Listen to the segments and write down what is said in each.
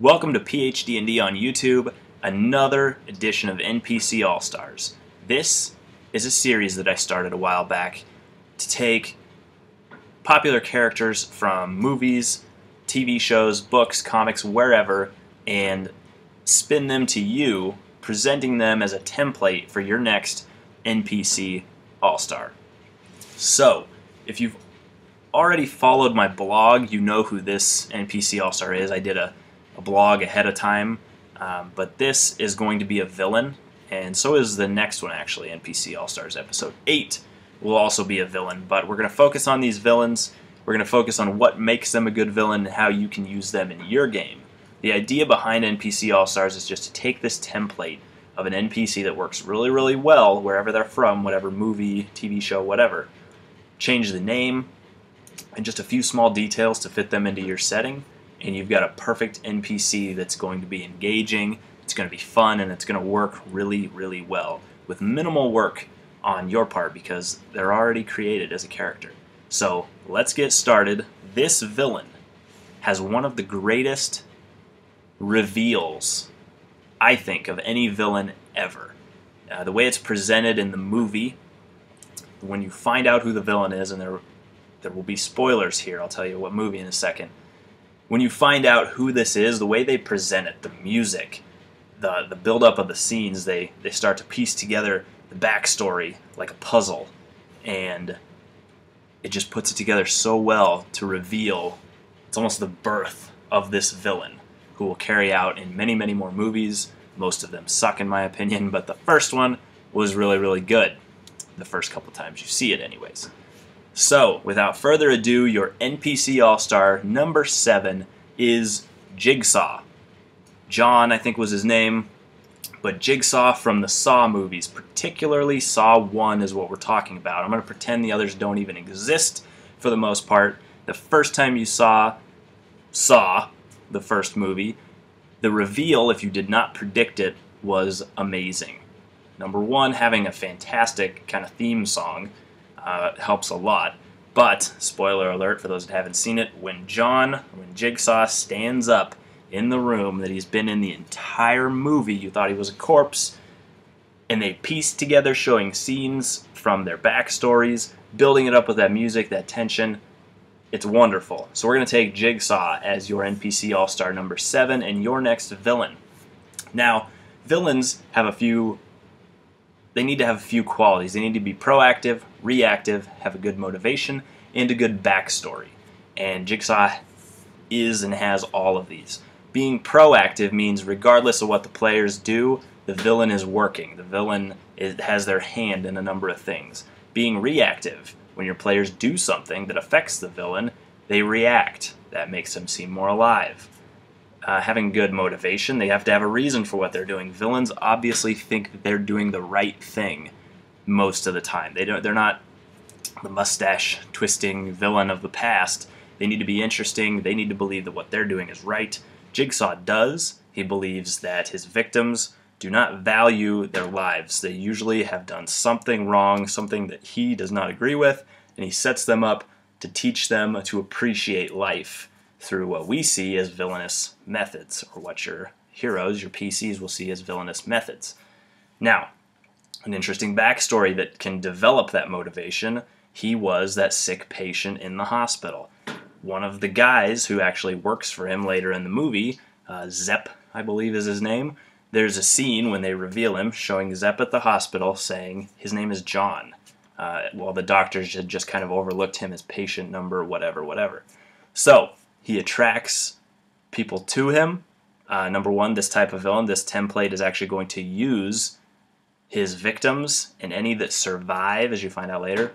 Welcome to PhD&D on YouTube, another edition of NPC All-Stars. This is a series that I started a while back to take popular characters from movies, TV shows, books, comics, wherever, and spin them to you, presenting them as a template for your next NPC All-Star. So, if you've already followed my blog, you know who this NPC All-Star is. I did a blog ahead of time, but this is going to be a villain, and so is the next one actually. NPC All-Stars episode 8 will also be a villain, but we're going to focus on these villains. We're going to focus on what makes them a good villain and how you can use them in your game. The idea behind NPC All-Stars is just to take this template of an NPC that works really, really well wherever they're from, whatever movie, TV show, whatever, change the name and just a few small details to fit them into your setting, and you've got a perfect NPC that's going to be engaging, it's going to be fun, and it's going to work really, really well with minimal work on your part because they're already created as a character. So let's get started. This villain has one of the greatest reveals, I think, of any villain ever. The way it's presented in the movie, when you find out who the villain is, and there will be spoilers here, I'll tell you what movie in a second. When you find out who this is, the way they present it, the music, the build-up of the scenes, they start to piece together the backstory like a puzzle, and it just puts it together so well to reveal it's almost the birth of this villain who will carry out in many, many more movies. Most of them suck in my opinion, but the first one was really, really good. The first couple times you see it anyways. So, without further ado, your NPC All-Star number 7 is Jigsaw. John, I think, was his name, but Jigsaw from the Saw movies, particularly Saw 1 is what we're talking about. I'm going to pretend the others don't even exist for the most part. The first time you saw Saw, the first movie, the reveal, if you did not predict it, was amazing. Number 1, having a fantastic kind of theme song helps a lot, but, spoiler alert for those that haven't seen it, when Jigsaw stands up in the room that he's been in the entire movie, you thought he was a corpse, and they pieced together showing scenes from their backstories, building it up with that music, that tension. It's wonderful. So we're going to take Jigsaw as your NPC All-Star number 7 and your next villain. Now, villains have they need to have a few qualities. They need to be proactive, reactive, have a good motivation, and a good backstory. And Jigsaw is and has all of these. Being proactive means regardless of what the players do, the villain is working. The villain has their hand in a number of things. Being reactive, when your players do something that affects the villain, they react. That makes them seem more alive. Having good motivation, they have to have a reason for what they're doing. Villains obviously think that they're doing the right thing most of the time. They're not the mustache-twisting villain of the past. They need to be interesting. They need to believe that what they're doing is right. Jigsaw does. He believes that his victims do not value their lives. They usually have done something wrong, something that he does not agree with, and he sets them up to teach them to appreciate life through what we see as villainous methods, or what your heroes, your PCs, will see as villainous methods. Now, an interesting backstory that can develop that motivation: he was that sick patient in the hospital. One of the guys who actually works for him later in the movie, Zepp, I believe is his name, there's a scene when they reveal him showing Zepp at the hospital saying his name is John. Well, the doctors had just kind of overlooked him as patient number whatever, whatever. So, he attracts people to him. Number 1, this type of villain, this template is actually going to use his victims, and any that survive, as you find out later,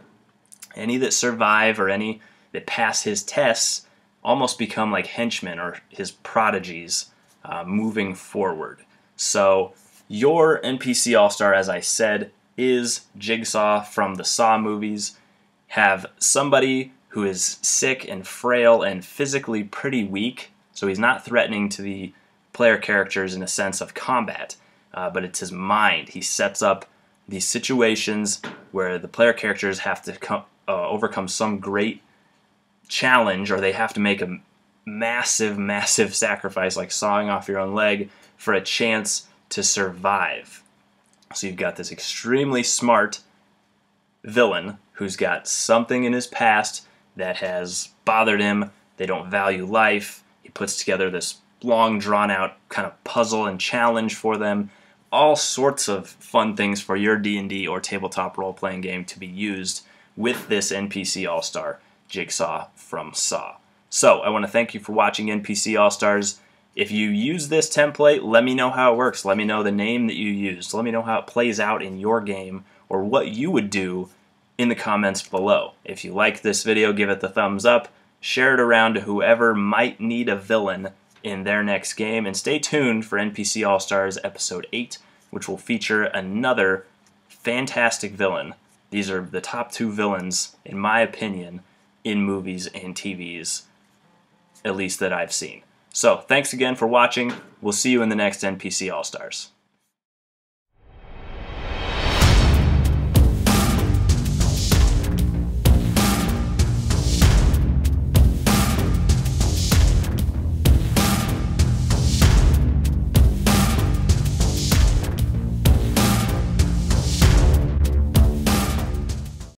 any that survive or any that pass his tests almost become like henchmen or his prodigies moving forward. So your NPC All-Star, as I said, is Jigsaw from the Saw movies. Have somebody who is sick and frail and physically pretty weak, so he's not threatening to the player characters in a sense of combat, but it's his mind. He sets up these situations where the player characters have to overcome some great challenge, or they have to make massive, massive sacrifice, like sawing off your own leg, for a chance to survive. So you've got this extremely smart villain who's got something in his past that has bothered him. They don't value life. He puts together this long, drawn-out kind of puzzle and challenge for them. All sorts of fun things for your D&D or tabletop role-playing game to be used with this NPC All-Star jigsaw from Saw. So, I want to thank you for watching NPC All-Stars. If you use this template, let me know how it works. Let me know the name that you used. Let me know how it plays out in your game, or what you would do in the comments below. If you like this video, give it the thumbs up. Share it around to whoever might need a villain in their next game. And stay tuned for NPC All-Stars Episode 8, which will feature another fantastic villain. These are the top 2 villains, in my opinion, in movies and TVs, at least that I've seen. So, thanks again for watching. We'll see you in the next NPC All-Stars.